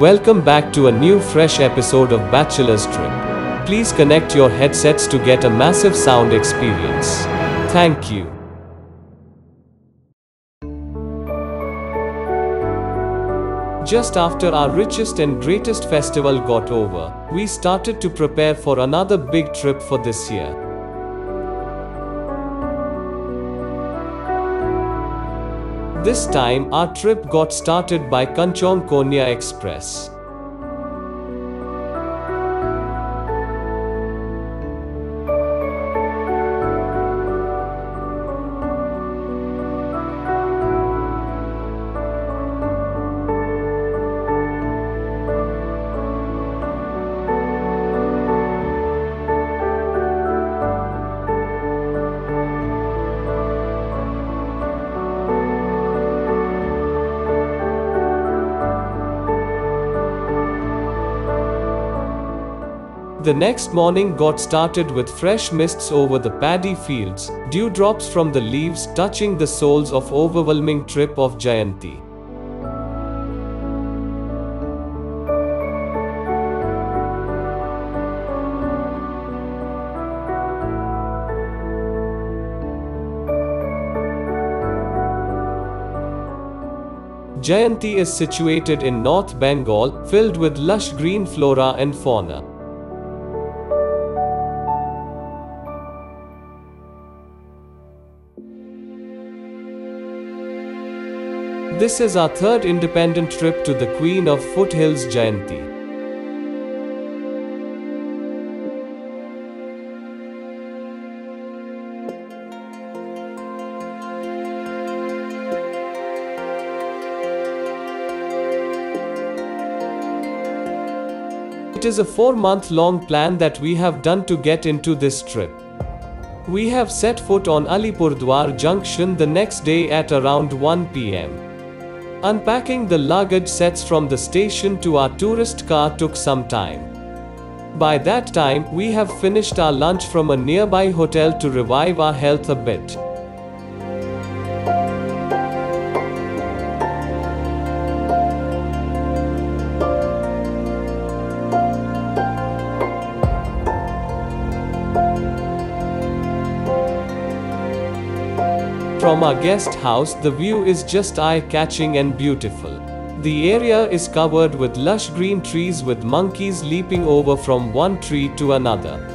Welcome back to a new fresh episode of Bachelor's Trip. Please connect your headsets to get a massive sound experience. Thank you. Just after our richest and greatest festival got over, we started to prepare for another big trip for this year. This time, our trip got started by Kanchong Konya Express. The next morning got started with fresh mists over the paddy fields, dewdrops from the leaves touching the soles of overwhelming trip of Jayanti. Jayanti is situated in North Bengal, filled with lush green flora and fauna. This is our third independent trip to the Queen of Foothills Jayanti. It is a 4-month-long plan that we have done to get into this trip. We have set foot on Alipurdwar Junction the next day at around 1 p.m. Unpacking the luggage sets from the station to our tourist car took some time. By that time, we have finished our lunch from a nearby hotel to revive our health a bit. From our guest house, the view is just eye-catching and beautiful. The area is covered with lush green trees with monkeys leaping over from one tree to another.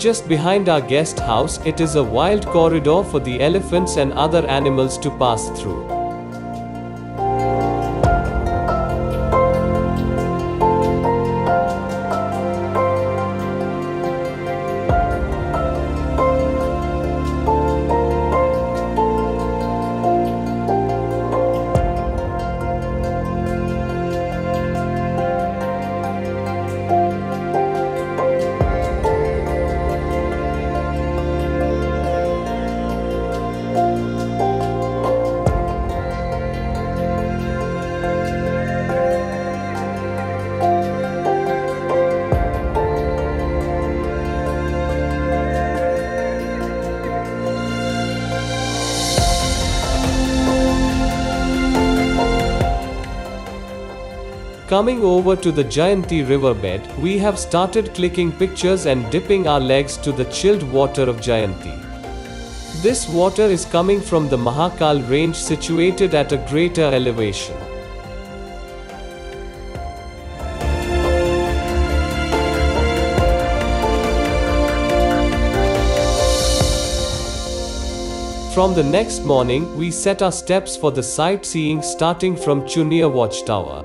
Just behind our guest house, it is a wild corridor for the elephants and other animals to pass through. Coming over to the Jayanti riverbed, we have started clicking pictures and dipping our legs to the chilled water of Jayanti. This water is coming from the Mahakal range situated at a greater elevation. From the next morning, we set our steps for the sightseeing starting from Chunia Watchtower.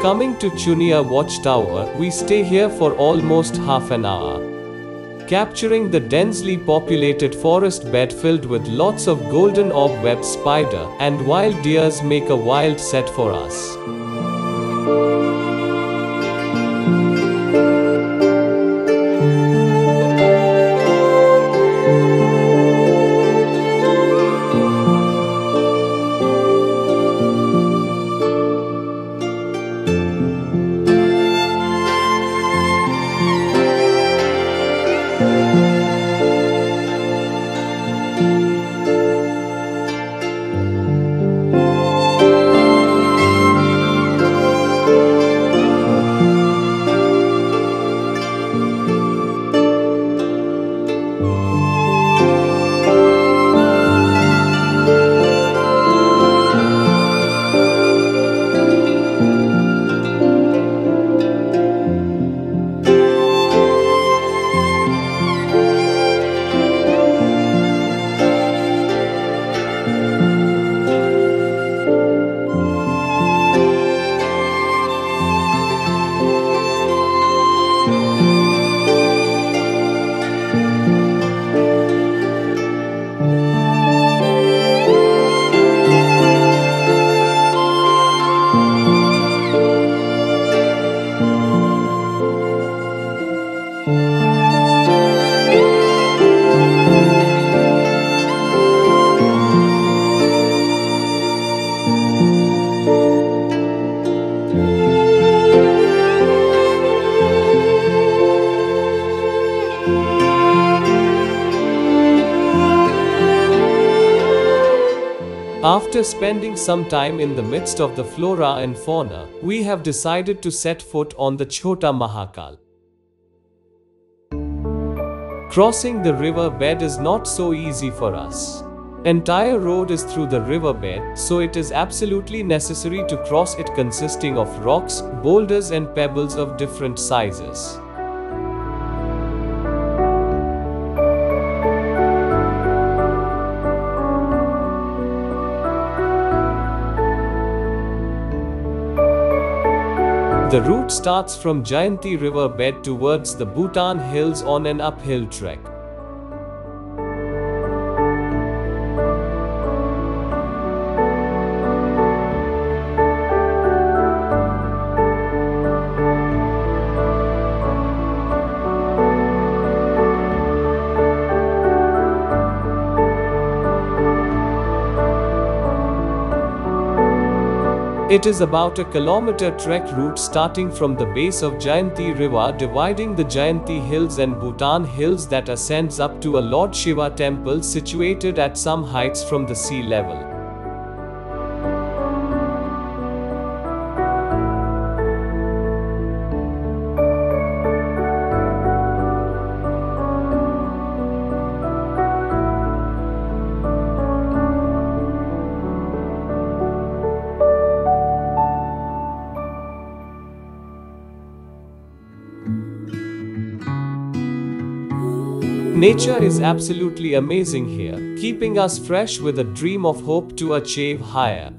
Coming to Chunia Watchtower, we stay here for almost half an hour, capturing the densely populated forest bed filled with lots of golden orb web spider and wild deers make a wild set for us. After spending some time in the midst of the flora and fauna, we have decided to set foot on the Chota Mahakal. Crossing the river bed is not so easy for us. Entire road is through the riverbed, so it is absolutely necessary to cross it, consisting of rocks, boulders and pebbles of different sizes. The route starts from Jayanti river bed towards the Bhutan hills on an uphill trek. It is about a kilometer trek route starting from the base of Jayanti river, dividing the Jayanti hills and Bhutan hills, that ascends up to a Lord Shiva temple situated at some heights from the sea level. Nature is absolutely amazing here, keeping us fresh with a dream of hope to achieve higher.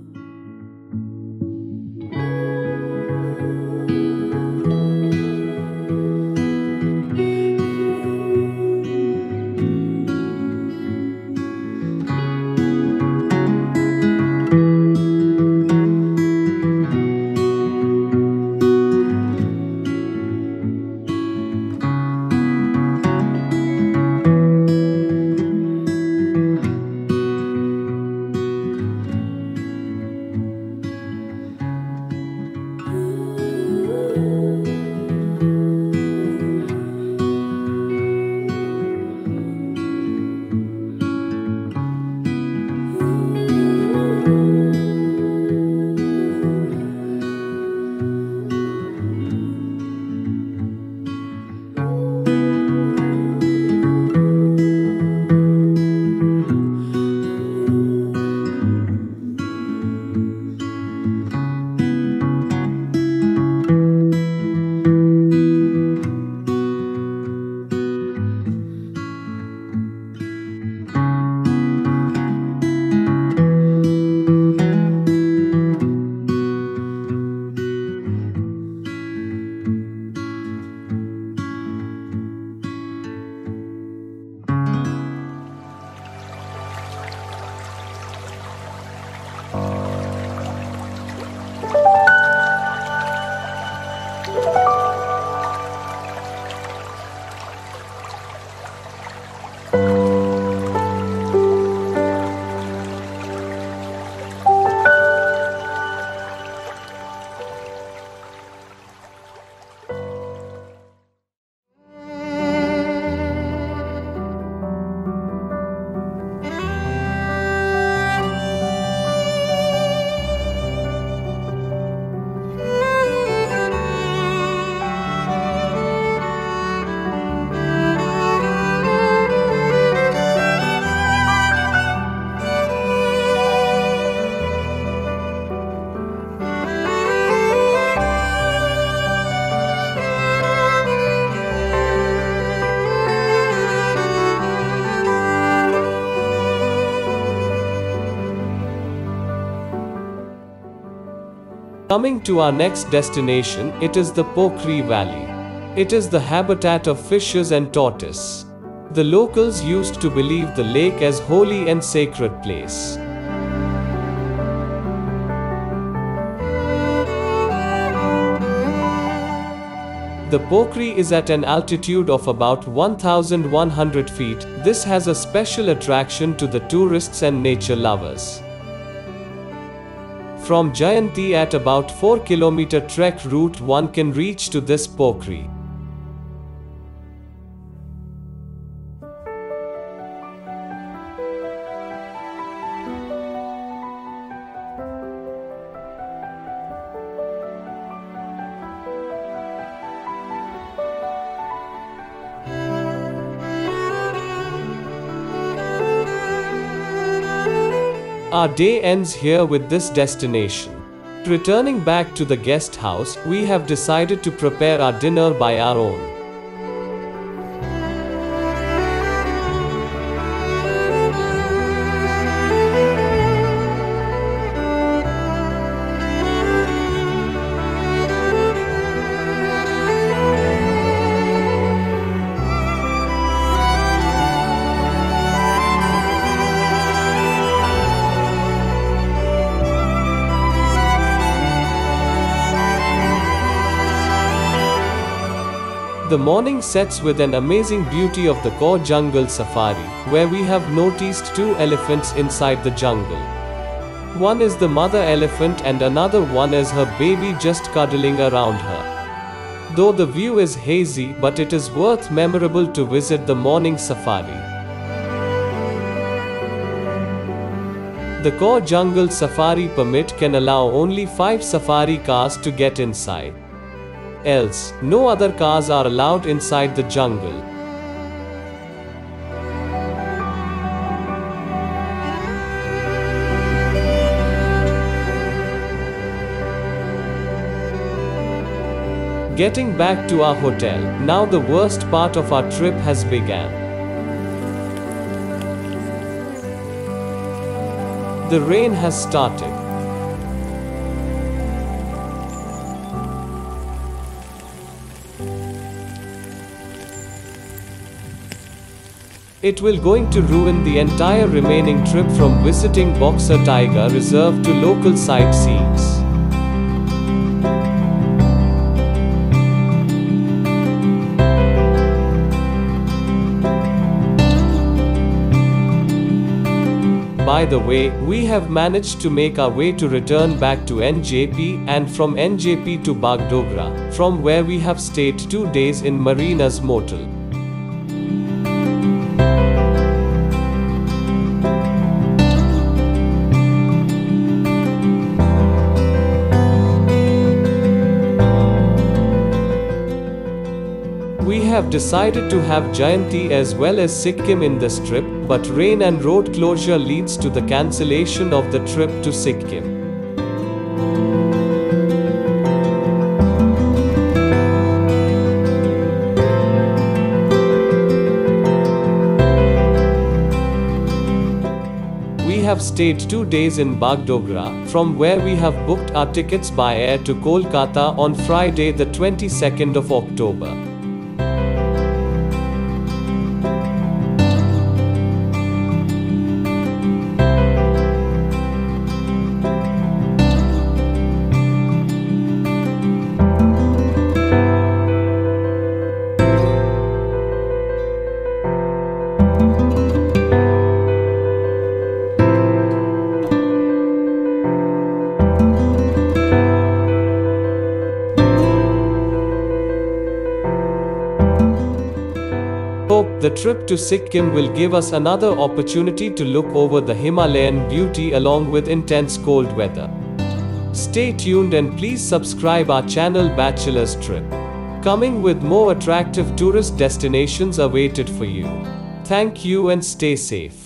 Coming to our next destination, it is the Pokhri Valley. It is the habitat of fishes and tortoise. The locals used to believe the lake as holy and sacred place. The Pokhri is at an altitude of about 1,100 feet. This has a special attraction to the tourists and nature lovers. From Jayanti at about 4-kilometer trek route one can reach to this Pokhri. Our day ends here with this destination. Returning back to the guest house, we have decided to prepare our dinner by our own. The morning sets with an amazing beauty of the Kaur Jungle Safari, where we have noticed two elephants inside the jungle. One is the mother elephant and another one is her baby just cuddling around her. Though the view is hazy, but it is worth memorable to visit the morning safari. The Kaur Jungle Safari permit can allow only 5 safari cars to get inside. Else, no other cars are allowed inside the jungle. Getting back to our hotel, now the worst part of our trip has begun. The rain has started. It will going to ruin the entire remaining trip from visiting Boxer Tiger Reserve to local sightseeings. By the way, we have managed to make our way to return back to NJP and from NJP to Bagdogra, from where we have stayed 2 days in Marina's motel. We have decided to have Jayanti as well as Sikkim in this trip, but rain and road closure leads to the cancellation of the trip to Sikkim. We have stayed 2 days in Bagdogra, from where we have booked our tickets by air to Kolkata on Friday the 22nd of October. Hope the trip to Sikkim will give us another opportunity to look over the Himalayan beauty along with intense cold weather. Stay tuned and please subscribe our channel Bachelor's Trip. Coming with more attractive tourist destinations awaited for you. Thank you and stay safe.